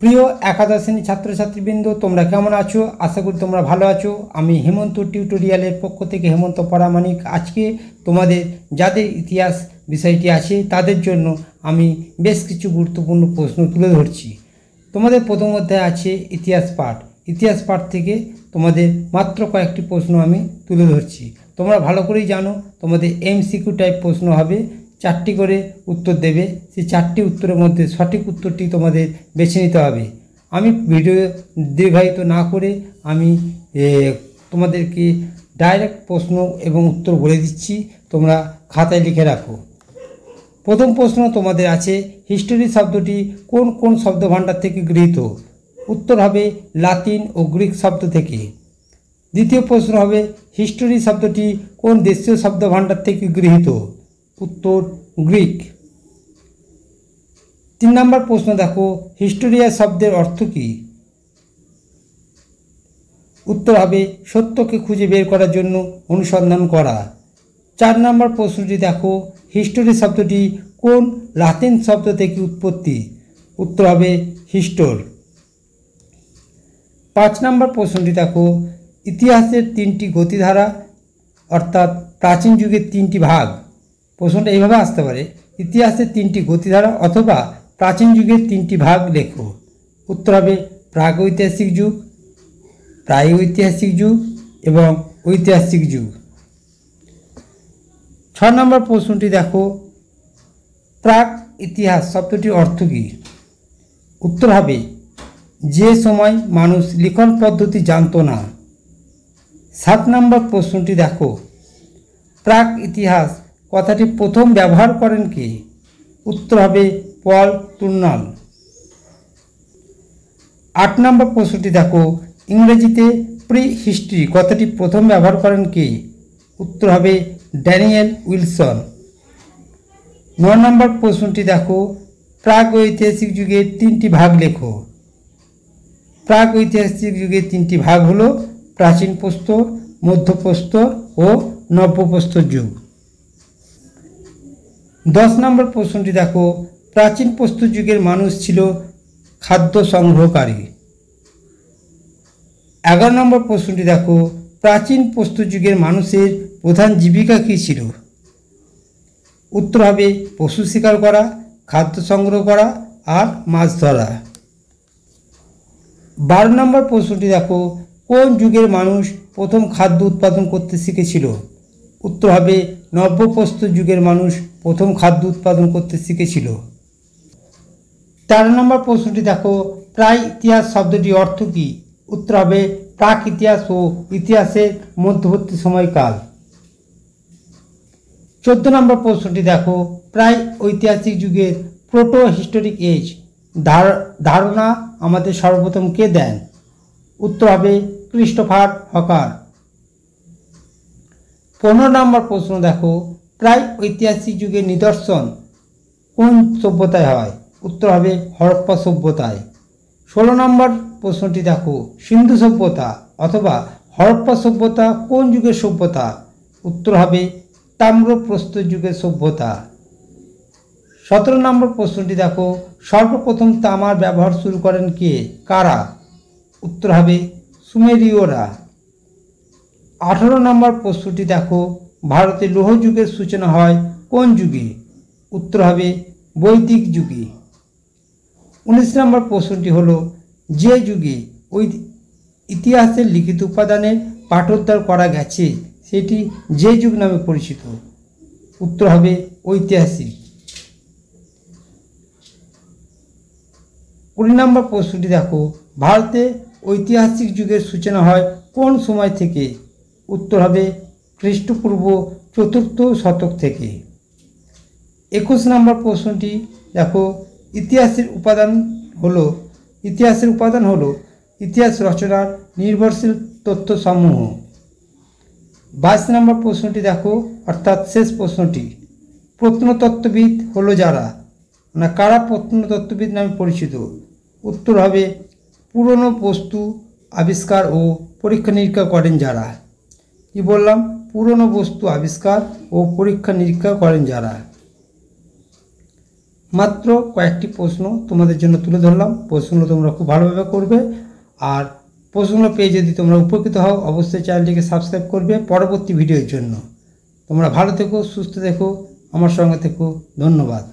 প্রিয় একাদশ শ্রেণীর ছাত্রছাত্রীবৃন্দ, তোমরা কেমন আছো? আশা করি তোমরা ভালো আছো। আমি হেমন্ত টিউটোরিয়ালের পক্ষ থেকে হেমন্ত পরামানিক। আজকে তোমাদের যাদের ইতিহাস বিষয়টি আছে তাদের জন্য আমি বেশ কিছু গুরুত্বপূর্ণ প্রশ্ন তুলে ধরছি। তোমাদের প্রথম অধ্যায় আছে ইতিহাস পাঠ। ইতিহাস পাঠ থেকে তোমাদের মাত্র কয়েকটি প্রশ্ন আমি তুলে ধরছি। তোমরা ভালো করেই জানো তোমাদের এমসিকিউ টাইপ প্রশ্ন হবে, 4টি করে উত্তর দেবে। সেই 4টি উত্তরের মধ্যে সঠিক উত্তরটি তোমাদের বেছে নিতে হবে। আমি ভিডিও দীর্ঘায়িত না করে আমি তোমাদেরকে ডাইরেক্ট প্রশ্ন এবং উত্তর বলে দিচ্ছি, তোমরা খাতায় লিখে রাখো। প্রথম প্রশ্ন তোমাদের আছে, হিস্টোরি শব্দটি কোন কোন শব্দভাণ্ডার থেকে গৃহীত? উত্তর হবে লাতিন ও গ্রিক শব্দ থেকে। দ্বিতীয় প্রশ্ন হবে, হিস্টোরি শব্দটি কোন দেশীয় শব্দভাণ্ডার থেকে গৃহীত? উত্তর গ্রিক। 3 নম্বর প্রশ্ন দেখো, হিস্টোরিয়া শব্দের অর্থ কী? উত্তর হবে সত্যকে খুঁজে বের করার জন্য অনুসন্ধান করা। 4 নম্বর প্রশ্নটি দেখো, হিস্টোরি শব্দটি কোন লাতিন শব্দ থেকে উৎপত্তি? উত্তর হবে হিস্টোর। 5 নম্বর প্রশ্নটি দেখো, ইতিহাসের 3টি গতিধারা অর্থাৎ প্রাচীন যুগের 3টি ভাগ। প্রশ্নটা এইভাবে আসতে পারে, ইতিহাসের 3টি গতিধারা অথবা প্রাচীন যুগের 3টি ভাগ লেখো। উত্তর হবে প্রাগৈতিহাসিক যুগ, প্রাগৈতিহাসিক যুগ এবং ঐতিহাসিক যুগ। 6 নম্বর প্রশ্নটি দেখো, প্রাক ইতিহাস শব্দটির অর্থ কী? উত্তর হবে যে সময় মানুষ লিখন পদ্ধতি জানত না। 7 নম্বর প্রশ্নটি দেখো, প্রাক ইতিহাস কথাটি প্রথম ব্যবহার করেন কে? উত্তর হবে পল টুর্নাল। 8 নম্বর প্রশ্নটি দেখো, ইংরেজিতে প্রি হিস্ট্রি কথাটি প্রথম ব্যবহার করেন কে? উত্তর হবে ড্যানিয়েল উইলসন। 9 নম্বর প্রশ্নটি দেখো, প্রাগৈতিহাসিক যুগের 3টি ভাগ লেখো। প্রাগৈতিহাসিক যুগের 3টি ভাগ হলো প্রাচীন প্রস্তর, মধ্যপ্রস্তর ও নব্যপ্রস্তর যুগ। 10 নম্বর প্রশ্নটি দেখো, প্রাচীন প্রস্তর যুগের মানুষ ছিল খাদ্য সংগ্রহকারী। 11 নম্বর প্রশ্নটি দেখো, প্রাচীন প্রস্তর যুগের মানুষের প্রধান জীবিকা কী ছিল? উত্তর হবে পশু শিকার করা, খাদ্য সংগ্রহ করা আর মাছ ধরা। 12 নম্বর প্রশ্নটি দেখো, কোন যুগের মানুষ প্রথম খাদ্য উৎপাদন করতে শিখেছিল? উত্তর হবে নব্যপ্রস্তর যুগের মানুষ প্রথম খাদ্য উৎপাদন করতে শিখেছিল। 13 নম্বর প্রশ্নটি দেখো, প্রাক ইতিহাস শব্দটির অর্থ কী? উত্তর হবে প্রাক ইতিহাস ও ইতিহাসের মধ্যবর্তী সময়কাল। 14 নম্বর প্রশ্নটি দেখো, প্রাক ঐতিহাসিক যুগের প্রোটো হিস্টোরিক এজ ধারণা আমাদের সর্বপ্রথম কে দেন? উত্তর হবে ক্রিস্টোফার হকার। 15 নম্বর প্রশ্ন দেখো, প্রাক ঐতিহাসিক যুগের নিদর্শন কোন সভ্যতায় হয়? উত্তর হবে হরপ্পা সভ্যতায়। 16 নম্বর প্রশ্নটি দেখো, সিন্ধু সভ্যতা অথবা হরপ্পা সভ্যতা কোন যুগের সভ্যতা? উত্তর হবে তাম্রপ্রস্তর যুগের সভ্যতা। 17 নম্বর প্রশ্নটি দেখো, সর্বপ্রথম তামার ব্যবহার শুরু করেন কে, কারা? উত্তর হবে সুমেরীয়রা। 18 নম্বর প্রশ্নটি দেখো, ভারতে লৌহ যুগের সূচনা হয় কোন যুগে? উত্তর হবে বৈদিক যুগে। 19 নম্বর প্রশ্নটি হলো, যে যুগে ওই ইতিহাসের লিখিত উপাদানের পাঠোদ্ধার করা গেছে সেটি যে যুগ নামে পরিচিত? উত্তর হবে ঐতিহাসিক। 20 নম্বর প্রশ্নটি দেখো, ভারতে ঐতিহাসিক যুগের সূচনা হয় কোন সময় থেকে? উত্তর হবে খ্রিস্টপূর্ব 4র্থ শতক থেকে। 21 নম্বর প্রশ্নটি দেখো, ইতিহাসের উপাদান হলো ইতিহাস রচনার নির্ভরশীল তথ্যসমূহ। 22 নম্বর প্রশ্নটি দেখো, অর্থাৎ শেষ প্রশ্নটি, প্রত্নতত্ত্ববিদ হলো যারা, কারা প্রত্নতত্ত্ববিদ নামে পরিচিত? উত্তর হবে পুরনো বস্তু আবিষ্কার ও পরীক্ষা নিরীক্ষা করেন যারা। কি বললাম? পুরনো বস্তু আবিষ্কার ও পরীক্ষা নিরীক্ষা করেন যারা। মাত্র কয়েকটি প্রশ্ন তোমাদের জন্য তুলে ধরলাম। প্রশ্নগুলো তোমরা খুব ভালোভাবে করবে, আর প্রশ্নগুলো পেয়ে যদি তোমরা উপকৃত হও অবশ্যই চ্যানেলটিকে সাবস্ক্রাইব করবে পরবর্তী ভিডিওর জন্য। তোমরা ভালো থেকো, সুস্থ থেকো, আমার সঙ্গে থেকো। ধন্যবাদ।